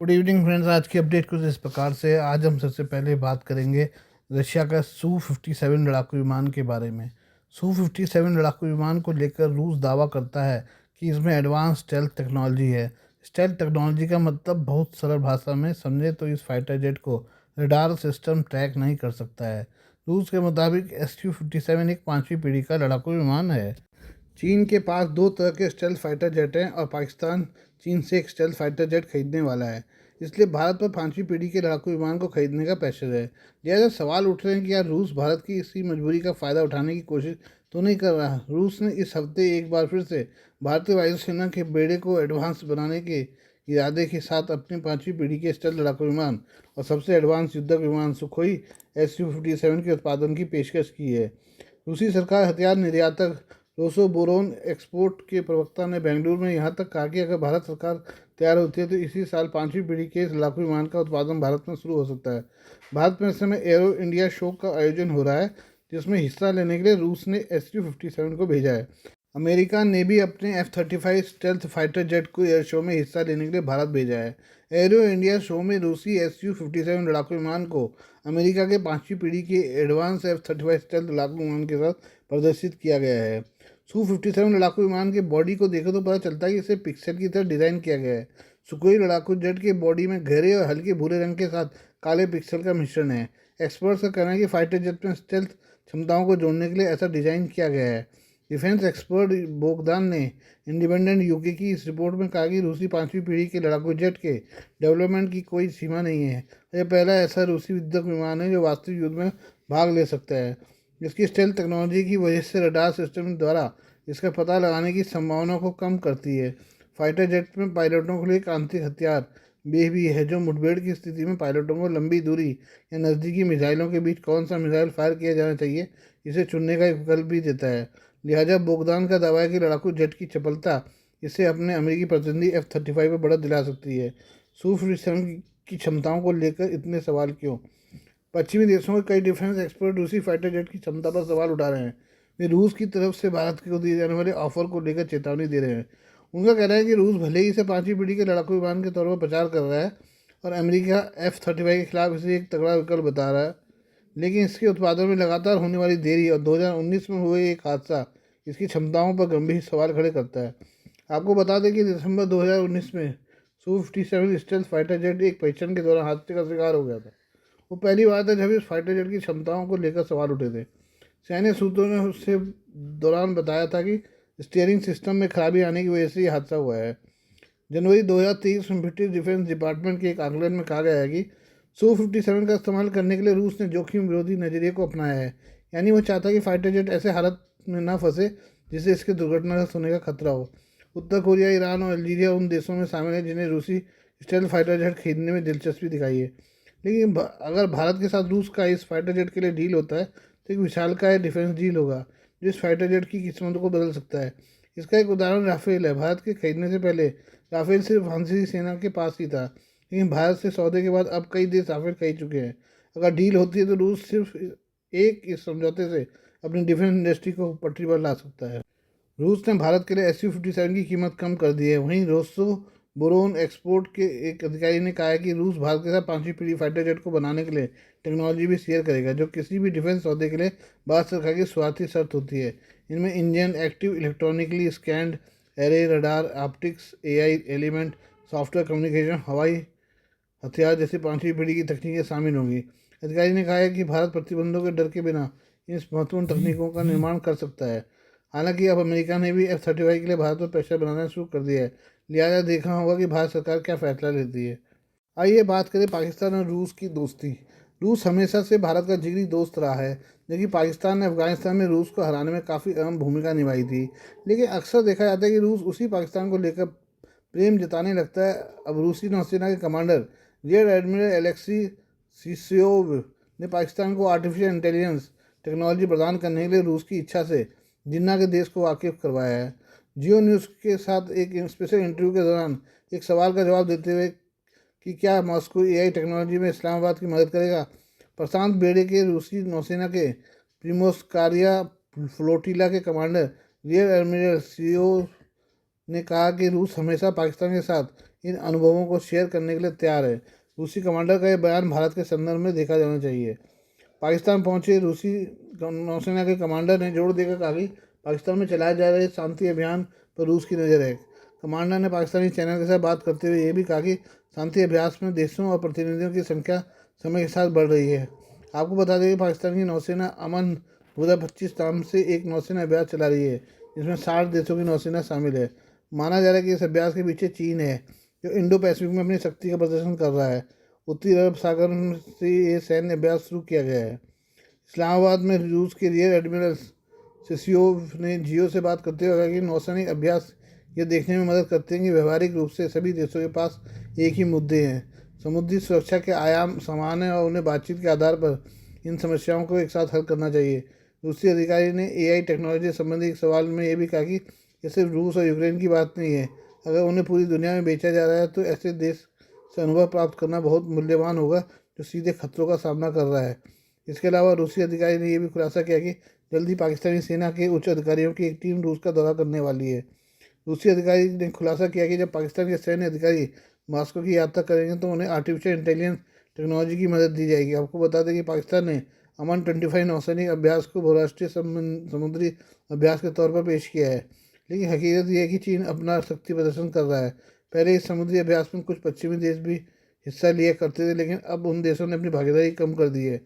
Good evening friends. आज की update कुछ इस प्रकार से। आज हम सबसे पहले बात करेंगे रशिया का Su-57 लड़ाकू विमान के बारे में। Su-57 लड़ाकू विमान को लेकर रूस दावा करता है कि इसमें एडवांस स्टेल्थ टेक्नोलॉजी है। स्टेल्थ टेक्नोलॉजी का मतलब बहुत सरल भाषा में समझे तो इस फाइटर जेट को रडार सिस्टम ट्रैक नहीं कर सकता है। रूस के मुताबिक Su-57 एक पाँचवीं पीढ़ी का लड़ाकू विमान है। चीन के पास दो तरह के स्टेल्थ फाइटर जेट हैं और पाकिस्तान चीन से एक स्टेल्थ फाइटर जेट खरीदने वाला है। इसलिए भारत पर पांचवी पीढ़ी के लड़ाकू विमान को खरीदने का प्रेशर है। लिहाजा सवाल उठ रहे हैं कि क्या रूस भारत की इसी मजबूरी का फ़ायदा उठाने की कोशिश तो नहीं कर रहा। रूस ने इस हफ्ते एक बार फिर से भारतीय वायुसेना के बेड़े को एडवांस बनाने के इरादे के साथ अपनी पांचवी पीढ़ी के स्टेल्थ लड़ाकू विमान और सबसे एडवांस युद्धक विमान सुखोई Su-57 के उत्पादन की पेशकश की है। रूसी सरकार हथियार निर्यातक रोसोबोरोन एक्सपोर्ट के प्रवक्ता ने बेंगलुरु में यहाँ तक कहा कि अगर भारत सरकार तैयार होती है तो इसी साल पांचवी पीढ़ी के इस लड़ाकू विमान का उत्पादन भारत में शुरू हो सकता है। भारत में इस समय एरो इंडिया शो का आयोजन हो रहा है, जिसमें हिस्सा लेने के लिए रूस ने Su-57 को भेजा है। अमेरिका ने भी अपने F-35 स्टेल्थ फाइटर जेट को एयर शो में हिस्सा लेने के लिए भारत भेजा है। एरो इंडिया शो में रूसी Su-57 लड़ाकू विमान को अमेरिका के पांचवी पीढ़ी के एडवांस F-35 स्टेल्थ लड़ाकू विमान के साथ प्रदर्शित किया गया है। Su-57 लड़ाकू विमान के बॉडी को देखो तो पता चलता है कि इसे पिक्सल की तरह डिज़ाइन किया गया है। सुखोई लड़ाकू जेट के बॉडी में गहरे और हल्के भूरे रंग के साथ काले पिक्सल का मिश्रण है। एक्सपर्ट्स का कहना है कि फाइटर जेट में स्टेल्थ क्षमताओं को जोड़ने के लिए ऐसा डिज़ाइन किया गया है। डिफेंस एक्सपर्ट बोगदान ने इंडिपेंडेंट यूके की इस रिपोर्ट में कहा कि रूसी पांचवी पीढ़ी के लड़ाकू जेट के डेवलपमेंट की कोई सीमा नहीं है। यह पहला ऐसा रूसी युद्धक विमान है जो वास्तविक युद्ध में भाग ले सकता है। इसकी स्टेल्थ टेक्नोलॉजी की वजह से रडार सिस्टम द्वारा इसका पता लगाने की संभावना को कम करती है। फाइटर जेट में पायलटों के लिए एक आंतरिक हथियार बे भी है जो मुठभेड़ की स्थिति में पायलटों को लंबी दूरी या नज़दीकी मिसाइलों के बीच कौन सा मिसाइल फायर किया जाना चाहिए इसे चुनने का एक विकल्प भी देता है। लिहाजा बोगदान का दावा है कि लड़ाकू जेट की चपलता इसे अपने अमेरिकी प्रतिद्वंदी F-35 पर बढ़त दिला सकती है। Su-57 की क्षमताओं को लेकर इतने सवाल क्यों? पश्चिमी देशों के कई डिफेंस एक्सपर्ट रूसी फाइटर जेट की क्षमता पर सवाल उठा रहे हैं। वे रूस की तरफ से भारत को दिए जाने वाले ऑफर को लेकर चेतावनी दे रहे हैं। उनका कहना है कि रूस भले ही इसे पांचवी पीढ़ी के लड़ाकू विमान के तौर पर प्रचार कर रहा है और अमेरिका F-35 के खिलाफ इसे एक तगड़ा विकल्प बता रहा है, लेकिन इसके उत्पादन में लगातार होने वाली देरी और 2019 में हुए एक हादसा इसकी क्षमताओं पर गंभीर सवाल खड़े करता है। आपको बता दें कि दिसंबर 2019 में Su-57 स्टेल्थ फाइटर जेट एक परीक्षण के दौरान हादसे का शिकार हो गया था। वो पहली बार था जब इस फाइटर जेट की क्षमताओं को लेकर सवाल उठे थे। सैन्य सूत्रों ने उससे दौरान बताया था कि स्टीयरिंग सिस्टम में खराबी आने की वजह से यह हादसा हुआ है। जनवरी 2023 में ब्रिटिश डिफेंस डिपार्टमेंट के एक आकलन में कहा गया है कि Su-57 का इस्तेमाल करने के लिए रूस ने जोखिम विरोधी नज़रिए को अपनाया है। यानी वो चाहता है कि फाइटर जेट ऐसे हालत में ना फंसे जिससे इसके दुर्घटनाग्रस्त होने का खतरा हो। उत्तर कोरिया, ईरान और अल्जीरिया उन देशों में शामिल हैं जिन्हें रूसी स्टेल्थ फाइटर जेट खरीदने में दिलचस्पी दिखाई है। लेकिन अगर भारत के साथ रूस का इस फाइटर जेट के लिए डील होता है तो एक विशालकाय डिफेंस डील होगा जो इस फाइटर जेट की किस्मत को बदल सकता है। इसका एक उदाहरण राफेल है। भारत के खरीदने से पहले राफेल सिर्फ फ्रांसीसी सेना के पास ही था, लेकिन भारत से सौदे के बाद अब कई देश राफेल खरीद चुके हैं। अगर डील होती है तो रूस सिर्फ एक इस समझौते से अपनी डिफेंस इंडस्ट्री को पटरी पर ला सकता है। रूस ने भारत के लिए Su-57 की कीमत कम कर दी है। वहीं रोसो बोरोन एक्सपोर्ट के एक अधिकारी ने कहा है कि रूस भारत के साथ पांचवी पीढ़ी फाइटर जेट को बनाने के लिए टेक्नोलॉजी भी शेयर करेगा, जो किसी भी डिफेंस सौदे के लिए भारत सरकार की स्वार्थी शर्त होती है। इनमें engine, active electronically scanned array, radar, optics, AI element, software communication, हवाई हथियार जैसी पांचवी पीढ़ी की तकनीकें शामिल होंगी। अधिकारी ने कहा है कि भारत प्रतिबंधों के डर के बिना इन महत्वपूर्ण तकनीकों का निर्माण कर सकता है। हालांकि अब अमेरिका ने भी F-35 के लिए भारत पर प्रेशर बनाना शुरू कर दिया है। लिहाजा देखना होगा कि भारत सरकार क्या फैसला लेती है। आइए बात करें पाकिस्तान और रूस की दोस्ती। रूस हमेशा से भारत का जिगरी दोस्त रहा है, जबकि पाकिस्तान ने अफगानिस्तान में रूस को हराने में काफ़ी अहम भूमिका निभाई थी। लेकिन अक्सर देखा जाता है कि रूस उसी पाकिस्तान को लेकर प्रेम जताने लगता है। अब रूसी नौसेना के कमांडर रियर एडमिरल एलेक्सी सिसोव ने पाकिस्तान को आर्टिफिशियल इंटेलिजेंस टेक्नोलॉजी प्रदान करने के लिए रूस की इच्छा से जिन्ना के देश को वाकिफ करवाया है। जियो न्यूज़ के साथ एक स्पेशल इंटरव्यू के दौरान एक सवाल का जवाब देते हुए कि क्या मॉस्को AI टेक्नोलॉजी में इस्लामाबाद की मदद करेगा, प्रशांत बेड़े के रूसी नौसेना के प्रिमोस्कारिया फ्लोटिला के कमांडर रियर एडमिरल सीओ ने कहा कि रूस हमेशा पाकिस्तान के साथ इन अनुभवों को शेयर करने के लिए तैयार है। रूसी कमांडर का यह बयान भारत के संदर्भ में देखा जाना चाहिए। पाकिस्तान पहुंचे रूसी नौसेना के कमांडर ने जोर देकर कहा कि पाकिस्तान में चलाए जा रहे शांति अभियान पर रूस की नज़र है। कमांडर ने पाकिस्तानी चैनल के साथ बात करते हुए ये भी कहा कि शांति अभ्यास में देशों और प्रतिनिधियों की संख्या समय के साथ बढ़ रही है। आपको बता दें कि पाकिस्तान की नौसेना अमन 2025 नाम से एक नौसेना अभ्यास चला रही है, जिसमें 60 देशों की नौसेना शामिल है। माना जा रहा है कि इस अभ्यास के पीछे चीन है, जो इंडो पैसिफिक में अपनी शक्ति का प्रदर्शन कर रहा है। उत्तरी अरब सागर से ये सैन्य अभ्यास शुरू किया गया है। इस्लामाबाद में रूस के रियर एडमिरल सिसियोव ने जियो से बात करते हुए कहा कि नौसैनिक अभ्यास ये देखने में मदद करते हैं कि व्यवहारिक रूप से सभी देशों के पास एक ही मुद्दे हैं। समुद्री सुरक्षा के आयाम समान हैं और उन्हें बातचीत के आधार पर इन समस्याओं को एक साथ हल करना चाहिए। रूसी अधिकारी ने एआई टेक्नोलॉजी संबंधी एक सवाल में यह भी कहा कि ये सिर्फ रूस और यूक्रेन की बात नहीं है। अगर उन्हें पूरी दुनिया में बेचा जा रहा है तो ऐसे देश से अनुभव प्राप्त करना बहुत मूल्यवान होगा जो सीधे खतरों का सामना कर रहा है। इसके अलावा रूसी अधिकारी ने यह भी खुलासा किया कि जल्दी पाकिस्तानी सेना के उच्च अधिकारियों की एक टीम रूस का दौरा करने वाली है। रूसी अधिकारी ने खुलासा किया कि जब पाकिस्तान के सैन्य अधिकारी मॉस्को की यात्रा करेंगे तो उन्हें आर्टिफिशियल इंटेलिजेंस टेक्नोलॉजी की मदद दी जाएगी। आपको बता दें कि पाकिस्तान ने अमन 25 नौसैनिक अभ्यास को बहुराष्ट्रीय समुद्री अभ्यास के तौर पर पेश किया है, लेकिन हकीकत यह है कि चीन अपना शक्ति प्रदर्शन कर रहा है। पहले इस समुद्री अभ्यास में कुछ पश्चिमी देश भी हिस्सा लिया करते थे, लेकिन अब उन देशों ने अपनी भागीदारी कम कर दी है।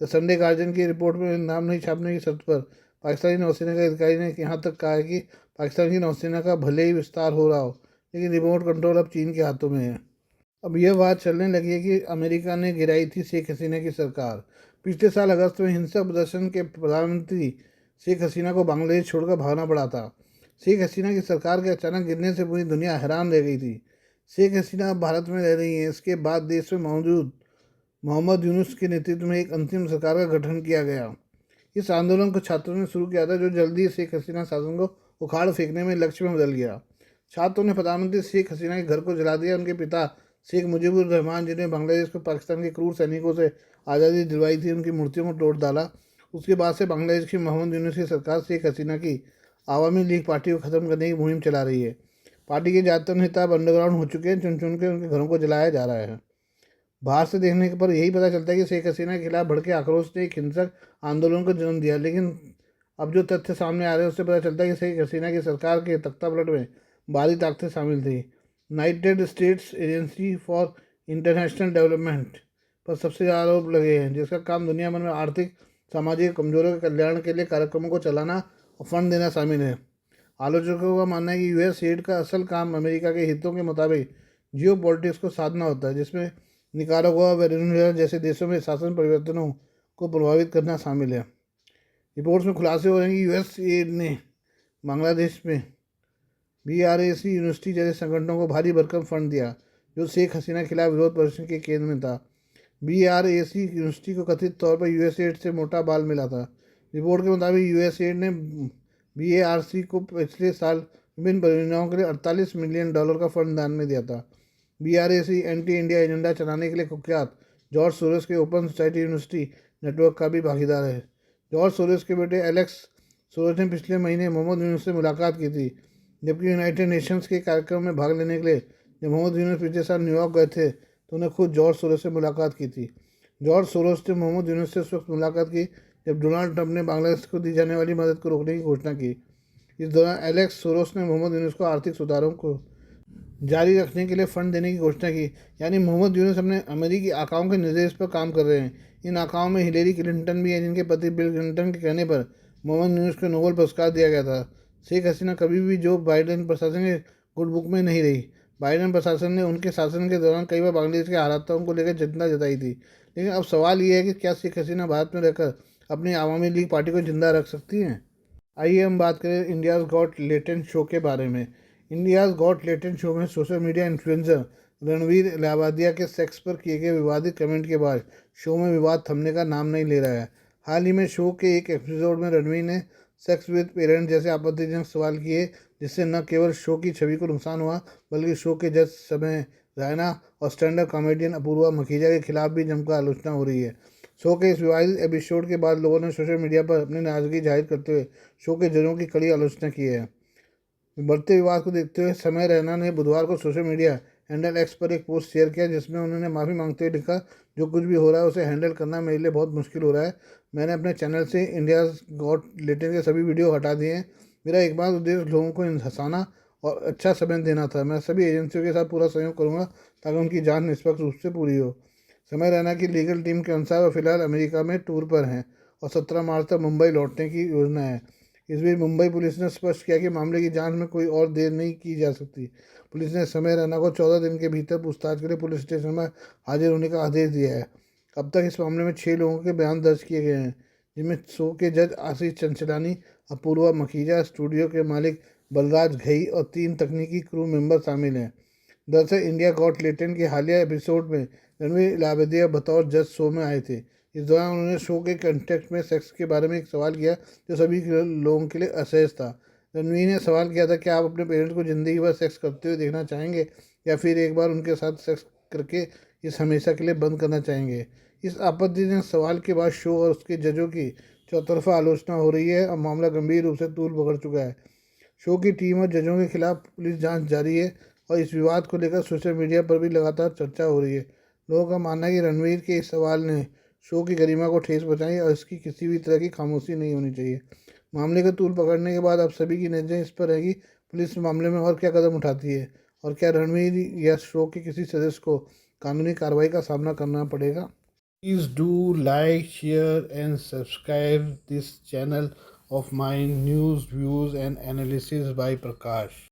द संडे गार्जियन की रिपोर्ट में नाम नहीं छापने की शर्त पर पाकिस्तानी नौसेना के अधिकारी ने यहाँ तक कहा है कि पाकिस्तान की नौसेना का भले ही विस्तार हो रहा हो, लेकिन रिमोट कंट्रोल अब चीन के हाथों में है। अब यह बात चलने लगी है कि अमेरिका ने गिराई थी शेख हसीना की सरकार। पिछले साल अगस्त में हिंसक प्रदर्शन के प्रधानमंत्री शेख हसीना को बांग्लादेश छोड़कर भागना पड़ा था। शेख हसीना की सरकार के अचानक गिरने से पूरी दुनिया हैरान रह गई थी। शेख हसीना अब भारत में रह रही हैं। इसके बाद देश में मौजूद मोहम्मद यूनुस के नेतृत्व में एक अंतिम सरकार का गठन किया गया। इस आंदोलन को छात्रों ने शुरू किया था, जो जल्दी शेख हसीना शासन को उखाड़ फेंकने में लक्ष्य में बदल गया। छात्रों ने प्रधानमंत्री शेख हसीना के घर को जला दिया। उनके पिता शेख मुजीबुर रहमान, जिन्हें बांग्लादेश को पाकिस्तान के क्रूर सैनिकों से आज़ादी दिलवाई थी, उनकी मूर्तियों को तोड़ डाला। उसके बाद से बांग्लादेश की मोहम्मद यूनुस की सरकार शेख हसीना की आवामी लीग पार्टी को ख़त्म करने की मुहिम चला रही है। पार्टी के ज़्यादातर नेता अब अंडरग्राउंड हो चुके हैं। चुन चुन के उनके घरों को जलाया जा रहा है। बाहर से देखने पर यही पता चलता है कि शेख हसीना के खिलाफ भड़के आक्रोश ने एक हिंसक आंदोलन को जन्म दिया, लेकिन अब जो तथ्य सामने आ रहे हैं उससे पता चलता है कि शेख हसीना की सरकार के तख्तापलट में बाहरी ताकतें शामिल थी। United states agency for international development पर सबसे ज़्यादा आरोप लगे हैं, जिसका काम दुनिया भर में आर्थिक सामाजिक कमजोरों के कल्याण के लिए कार्यक्रमों को चलाना और फंड देना शामिल है। आलोचकों का मानना है कि यूएस एड का असल काम अमेरिका के हितों के मुताबिक जियो पॉलिटिक्स को साधना होता है, जिसमें निकारागुआ, वेनेजुएला जैसे देशों में शासन परिवर्तनों को प्रभावित करना शामिल है। रिपोर्ट्स में खुलासे हो रहे हैं कि यूएस एड ने बांग्लादेश में BRAC यूनिवर्सिटी जैसे संगठनों को भारी भरकम फंड दिया, जो शेख हसीना के खिलाफ विरोध प्रदर्शन के केंद्र में था। BRAC यूनिवर्सिटी को कथित तौर पर यूएस एड से मोटा बाल मिला था। रिपोर्ट के मुताबिक यूएस एड ने BARC को पिछले साल विभिन्न परियोजनाओं के लिए $48 मिलियन का फंड दान में दिया था। BRAC एंटी इंडिया एजेंडा चलाने के लिए कुख्यात जॉर्ज सोरोस के ओपन सोसाइटी यूनिवर्सिटी नेटवर्क का भी भागीदार है। जॉर्ज सोरोस के बेटे एलेक्स सोरोस ने पिछले महीने मोहम्मद यूनुस से मुलाकात की थी, जबकि यूनाइटेड नेशंस के कार्यक्रम में भाग लेने के लिए जब मोहम्मद यूनुस पिछले साल न्यूयॉर्क गए थे तो उन्हें खुद जॉर्ज सोरोस से मुलाकात की थी। जॉर्ज सोरोस ने मोहम्मद यूनुस से उस वक्त मुलाकात की जब डोनाल्ड ट्रंप ने बांग्लादेश को दी जाने वाली मदद को रोकने की घोषणा की। इस दौरान एलेक्स सोरोस ने मोहम्मद यूनुस को आर्थिक सुधारों को जारी रखने के लिए फंड देने की घोषणा की। यानी मोहम्मद यूनुस अपने अमेरिकी आकाओं के निर्देश पर काम कर रहे हैं। इन आकाओं में हिलेरी क्लिंटन भी है, जिनके पति बिल क्लिंटन के कहने पर मोहम्मद यूनुस को नोबेल पुरस्कार दिया गया था। शेख हसीना कभी भी जो बाइडेन प्रशासन के गुड बुक में नहीं रही। बाइडेन प्रशासन ने उनके शासन के दौरान कई बार बांग्लादेश के हालातों को लेकर चिंता जताई थी, लेकिन अब सवाल ये है कि क्या शेख हसीना भारत में रहकर अपनी आवामी लीग पार्टी को जिंदा रख सकती हैं। आइए हम बात करें इंडियाज़ गॉट लेटेंट शो के बारे में। इंडियाज़ गॉट लेटेंट शो में social media influencer Ranveer Allahbadia के सेक्स पर किए गए विवादित कमेंट के बाद शो में विवाद थमने का नाम नहीं ले रहा है। हाल ही में शो के एक एपिसोड में रणवीर ने सेक्स विद पेरेंट जैसे आपत्तिजनक सवाल किए, जिससे न केवल शो की छवि को नुकसान हुआ, बल्कि शो के जज समय रैना और stand up comedian Apoorva Makhija के खिलाफ भी जमकर आलोचना हो रही है। शो के इस विवादित एपिसोड के बाद लोगों ने सोशल मीडिया पर अपनी नाराजगी जाहिर करते हुए शो के जजों की कड़ी आलोचना की है। बढ़ते विवाद को देखते हुए समय रैना ने बुधवार को सोशल मीडिया हैंडल एक्स पर एक पोस्ट शेयर किया जिसमें उन्होंने माफ़ी मांगते हुए लिखा, जो कुछ भी हो रहा है उसे हैंडल करना मेरे लिए बहुत मुश्किल हो रहा है। मैंने अपने चैनल से इंडिया गॉट लेटेंट के सभी वीडियो हटा दिए हैं। मेरा एकमात्र उद्देश्य लोगों को हंसाना और अच्छा समय देना था। मैं सभी एजेंसियों के साथ पूरा सहयोग करूंगा ताकि उनकी जांच निष्पक्ष रूप से पूरी हो। समय रैना की लीगल टीम के अनुसार वो फिलहाल अमेरिका में टूर पर हैं और 17 मार्च तक मुंबई लौटने की योजना है। इस बीच मुंबई पुलिस ने स्पष्ट किया कि मामले की जांच में कोई और देर नहीं की जा सकती। पुलिस ने समय रैना को 14 दिन के भीतर पूछताछ के लिए पुलिस स्टेशन में हाजिर होने का आदेश दिया है। अब तक इस मामले में 6 लोगों के बयान दर्ज किए गए हैं, जिनमें शो के जज आशीष चंचलानी, अपूर्वा मखीजा, स्टूडियो के मालिक बलराज घई और 3 तकनीकी क्रू मेंबर शामिल हैं। दरअसल इंडिया गॉट लेटेंट के हालिया एपिसोड में रणवीर इलाहाबादिया बतौर जज शो में आए थे। इस दौरान उन्होंने शो के कंटेक्स्ट में सेक्स के बारे में एक सवाल किया जो सभी लोगों के लिए असहज था। रणवीर ने सवाल किया था कि आप अपने पेरेंट्स को ज़िंदगी भर सेक्स करते हुए देखना चाहेंगे या फिर एक बार उनके साथ सेक्स करके इस हमेशा के लिए बंद करना चाहेंगे। इस आपत्तिजनक सवाल के बाद शो और उसके जजों की चौतरफा आलोचना हो रही है और मामला गंभीर रूप से तूल पकड़ चुका है। शो की टीम और जजों के खिलाफ पुलिस जांच जारी है और इस विवाद को लेकर सोशल मीडिया पर भी लगातार चर्चा हो रही है। लोगों का मानना है कि रणवीर के इस सवाल ने शो की गरिमा को ठेस पहुंचाई और इसकी किसी भी तरह की खामोशी नहीं होनी चाहिए। मामले का तूल पकड़ने के बाद अब सभी की नज़रें इस पर रहेगी पुलिस मामले में और क्या कदम उठाती है और क्या रणवीर या शो के किसी सदस्य को कानूनी कार्रवाई का सामना करना पड़ेगा। Please do like, share and subscribe this channel of my news, views and analysis by Prakash.